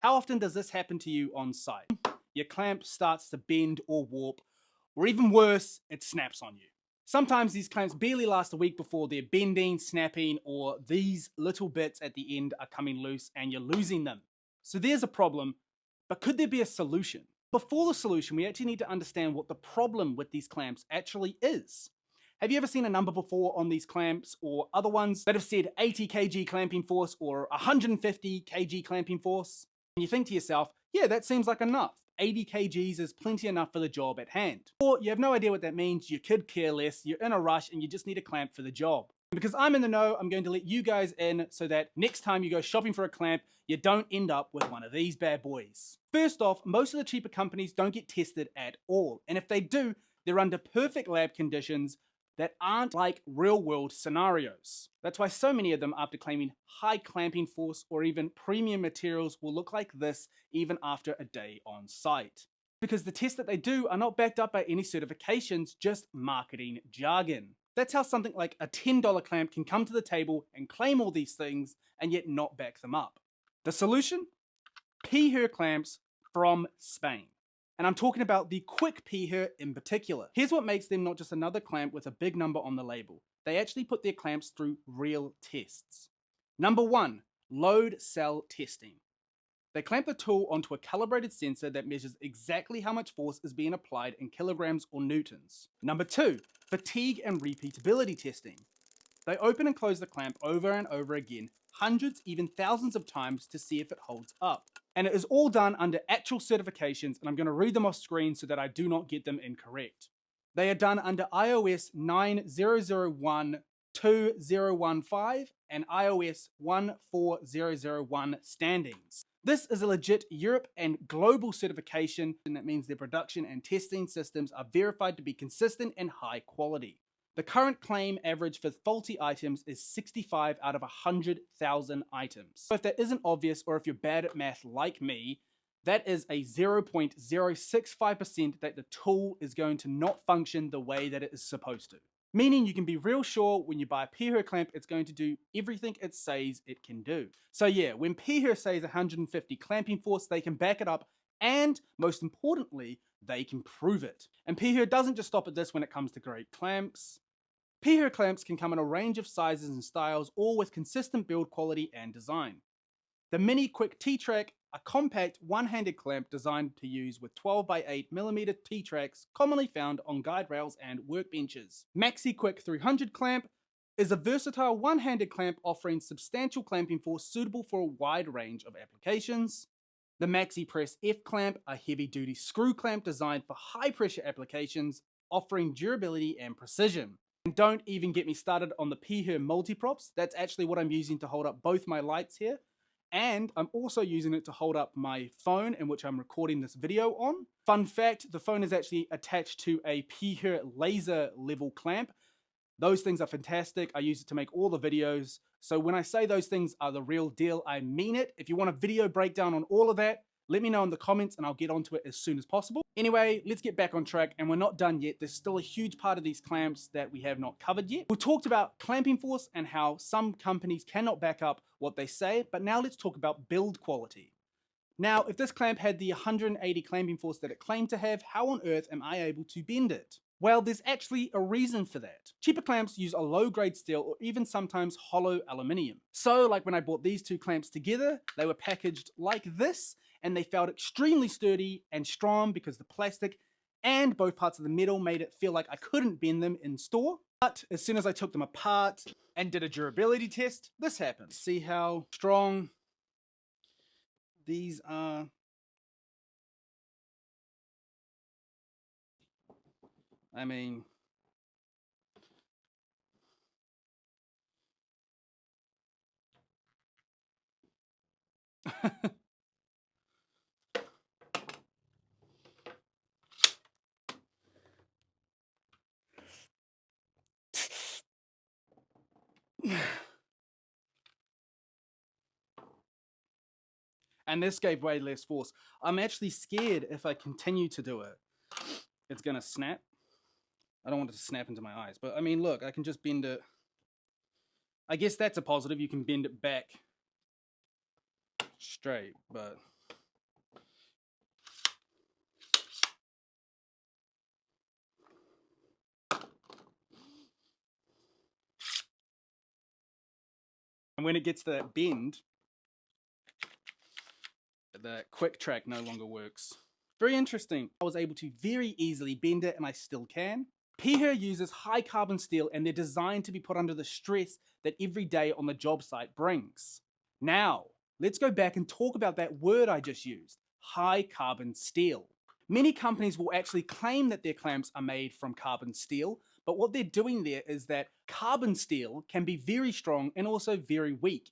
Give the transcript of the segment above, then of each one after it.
How often does this happen to you on site? Your clamp starts to bend or warp, or even worse, it snaps on you. Sometimes these clamps barely last a week before they're bending, snapping, or these little bits at the end are coming loose and you're losing them. So there's a problem, but could there be a solution? Before the solution, we actually need to understand what the problem with these clamps actually is. Have you ever seen a number before on these clamps or other ones that have said 80 kg clamping force or 150 kg clamping force? And you think to yourself, yeah, that seems like enough. 80 kgs is plenty enough for the job at hand. Or you have no idea what that means, you could care less, you're in a rush and you just need a clamp for the job. And because I'm in the know, I'm going to let you guys in so that next time you go shopping for a clamp, you don't end up with one of these bad boys. First off, most of the cheaper companies don't get tested at all. And if they do, they're under perfect lab conditions that aren't like real world scenarios. That's why so many of them, after claiming high clamping force or even premium materials, will look like this even after a day on site. Because the tests that they do are not backed up by any certifications, just marketing jargon. That's how something like a $10 clamp can come to the table and claim all these things and yet not back them up. The solution? PIHER clamps from Spain. And I'm talking about the Quick PIHER in particular. Here's what makes them not just another clamp with a big number on the label. They actually put their clamps through real tests. Number 1, load cell testing. They clamp the tool onto a calibrated sensor that measures exactly how much force is being applied in kilograms or newtons. Number 2, fatigue and repeatability testing. They open and close the clamp over and over again, hundreds, even thousands of times to see if it holds up. And it is all done under actual certifications, and I'm going to read them off screen so that I do not get them incorrect. They are done under iOS 9001-2015 and iOS 14001 standings. This is a legit Europe and global certification, and that means their production and testing systems are verified to be consistent and high quality. The current claim average for faulty items is 65 out of 100,000 items. So if that isn't obvious, or if you're bad at math like me, that is a 0.065% that the tool is going to not function the way that it is supposed to. Meaning you can be real sure when you buy a PIHER clamp, it's going to do everything it says it can do. So yeah, when PIHER says 150 clamping force, they can back it up, and most importantly, they can prove it. And PIHER doesn't just stop at this when it comes to great clamps. PIHER clamps can come in a range of sizes and styles, all with consistent build quality and design. The Mini Quick T-Track, a compact one-handed clamp designed to use with 12x8mm T-Tracks commonly found on guide rails and workbenches. Maxi Quick 300 clamp is a versatile one-handed clamp offering substantial clamping force suitable for a wide range of applications. The Maxi Press F clamp, a heavy-duty screw clamp designed for high-pressure applications, offering durability and precision. And don't even get me started on the PIHER multi-props. That's actually what I'm using to hold up both my lights here. And I'm also using it to hold up my phone in which I'm recording this video on. Fun fact, the phone is actually attached to a PIHER laser level clamp. Those things are fantastic. I use it to make all the videos. So when I say those things are the real deal, I mean it. If you want a video breakdown on all of that, let me know in the comments and I'll get onto it as soon as possible. Anyway, let's get back on track, and we're not done yet. There's still a huge part of these clamps that we have not covered yet. We talked about clamping force and how some companies cannot back up what they say, but now let's talk about build quality. Now, if this clamp had the 180 clamping force that it claimed to have, how on earth am I able to bend it? Well, there's actually a reason for that. Cheaper clamps use a low-grade steel or even sometimes hollow aluminium. So, like when I bought these two clamps together, they were packaged like this, and they felt extremely sturdy and strong because the plastic and both parts of the metal made it feel like I couldn't bend them in store. But as soon as I took them apart and did a durability test, this happened. See how strong these are. I mean, and this gave way less force. I'm actually scared if I continue to do it, it's gonna snap. I don't want it to snap into my eyes, but I mean, look, I can just bend it. I guess that's a positive. You can bend it back straight, but And when it gets to that bend, the quick track no longer works. Very interesting. I was able to very easily bend it, and I still can. PIHER uses high carbon steel, and they're designed to be put under the stress that every day on the job site brings. Now, let's go back and talk about that word I just used, high carbon steel. Many companies will actually claim that their clamps are made from carbon steel, but what they're doing there is that carbon steel can be very strong and also very weak.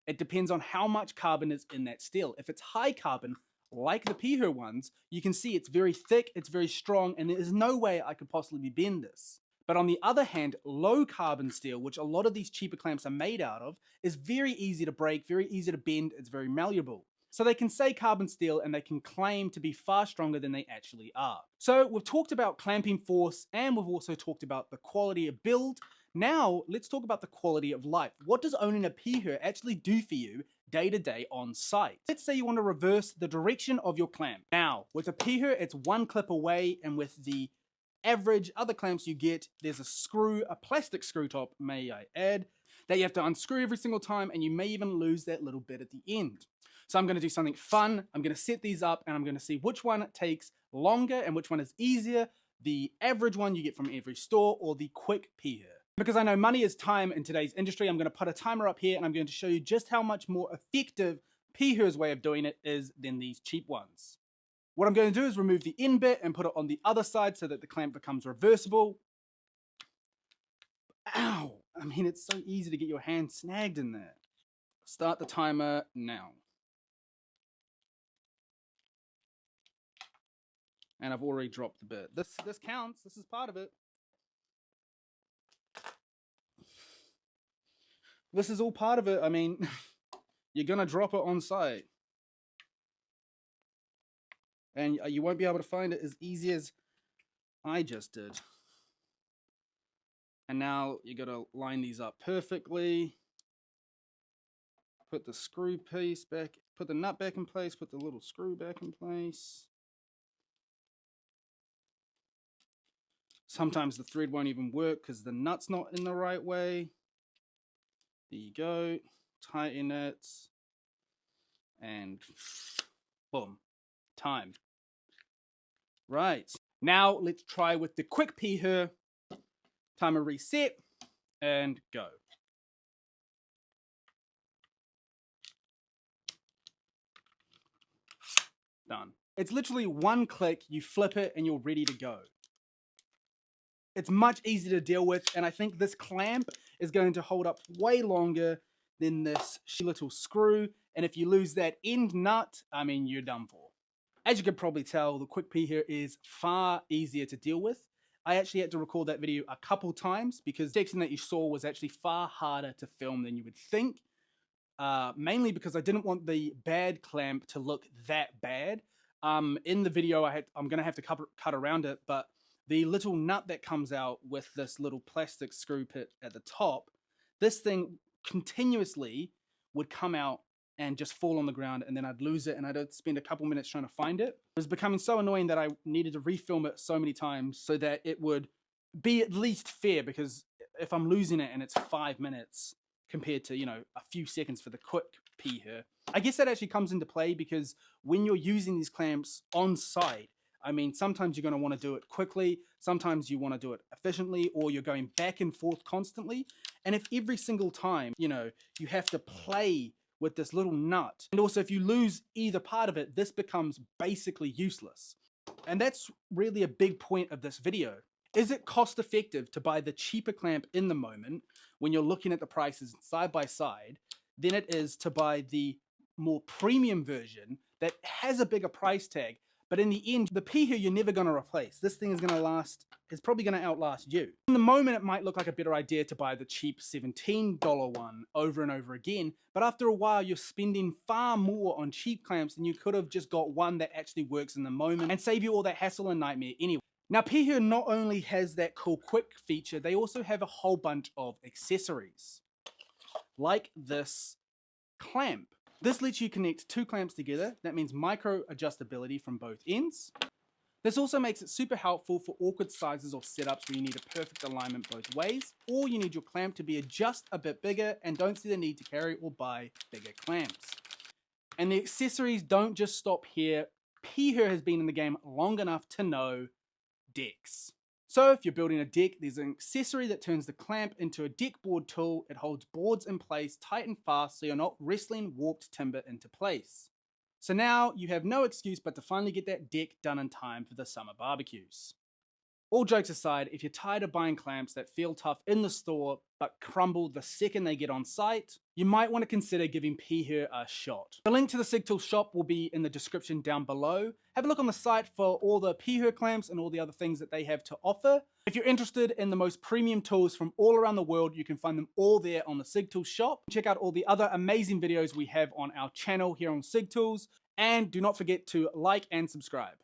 It depends on how much carbon is in that steel. If it's high carbon, like the PIHER ones, you can see it's very thick, it's very strong, and there is no way I could possibly bend this. But on the other hand, low carbon steel, which a lot of these cheaper clamps are made out of, is very easy to break, very easy to bend, it's very malleable. So they can say carbon steel and they can claim to be far stronger than they actually are. So we've talked about clamping force, and we've also talked about the quality of build. Now let's talk about the quality of life. What does owning a PIHER actually do for you day to day on site? Let's say you want to reverse the direction of your clamp. Now with a PIHER, it's one clip away, and with the average other clamps you get, there's a screw, a plastic screw top, may I add, that you have to unscrew every single time, and you may even lose that little bit at the end. So I'm going to do something fun. I'm going to set these up, and I'm going to see which one takes longer and which one is easier, the average one you get from every store or the quick PIHER. Because I know money is time in today's industry, I'm going to put a timer up here, and I'm going to show you just how much more effective PIHER's way of doing it is than these cheap ones. What I'm going to do is remove the end bit and put it on the other side so that the clamp becomes reversible. Ow! I mean, it's so easy to get your hand snagged in there. Start the timer now. And I've already dropped the bit. This counts. This is part of it. This is all part of it. I mean, you're going to drop it on site. And you won't be able to find it as easy as I just did. And now you got to line these up perfectly. Put the screw piece back, put the nut back in place, put the little screw back in place. Sometimes the thread won't even work because the nut's not in the right way. There you go. Tighten it. And boom. Time. Right. Now let's try with the quick PIHER. Timer reset. And go. Done. It's literally one click, you flip it, and you're ready to go. It's much easier to deal with, and I think this clamp is going to hold up way longer than this little screw, and if you lose that end nut, I mean, you're done for. As you can probably tell, the quick PIHER is far easier to deal with. I actually had to record that video a couple times because the section that you saw was actually far harder to film than you would think. Mainly because I didn't want the bad clamp to look that bad. In the video, I'm going to have to cut around it, but the little nut that comes out with this little plastic screw pit at the top, this thing continuously would come out and just fall on the ground, and then I'd lose it, and I'd spend a couple minutes trying to find it. It was becoming so annoying that I needed to refilm it so many times so that it would be at least fair, because if I'm losing it and it's 5 minutes compared to, you know, a few seconds for the quick PIHER, I guess that actually comes into play because when you're using these clamps on site, I mean, sometimes you're going to want to do it quickly, sometimes you want to do it efficiently, or you're going back and forth constantly. And if every single time, you know, you have to play with this little nut, and also if you lose either part of it, this becomes basically useless. And that's really a big point of this video. Is it cost effective to buy the cheaper clamp in the moment when you're looking at the prices side by side than it is to buy the more premium version that has a bigger price tag? But in the end, the PIHER you're never going to replace. This thing is going to last, it's probably going to outlast you. In the moment, it might look like a better idea to buy the cheap $17 one over and over again, but after a while, you're spending far more on cheap clamps than you could have just got one that actually works in the moment and save you all that hassle and nightmare anyway. Now, PIHER not only has that cool quick feature, they also have a whole bunch of accessories, like this clamp. This lets you connect two clamps together. That means micro adjustability from both ends. This also makes it super helpful for awkward sizes or setups where you need a perfect alignment both ways, or you need your clamp to be just a bit bigger and don't see the need to carry or buy bigger clamps. And the accessories don't just stop here. PIHER has been in the game long enough to know decks. So if you're building a deck, there's an accessory that turns the clamp into a deck board tool. It holds boards in place tight and fast so you're not wrestling warped timber into place. So now you have no excuse but to finally get that deck done in time for the summer barbecues. All jokes aside, if you're tired of buying clamps that feel tough in the store but crumble the second they get on site, you might want to consider giving PIHER a shot. The link to the SigTools shop will be in the description down below. Have a look on the site for all the PIHER clamps and all the other things that they have to offer. If you're interested in the most premium tools from all around the world, you can find them all there on the SigTools shop. Check out all the other amazing videos we have on our channel here on SigTools, and do not forget to like and subscribe.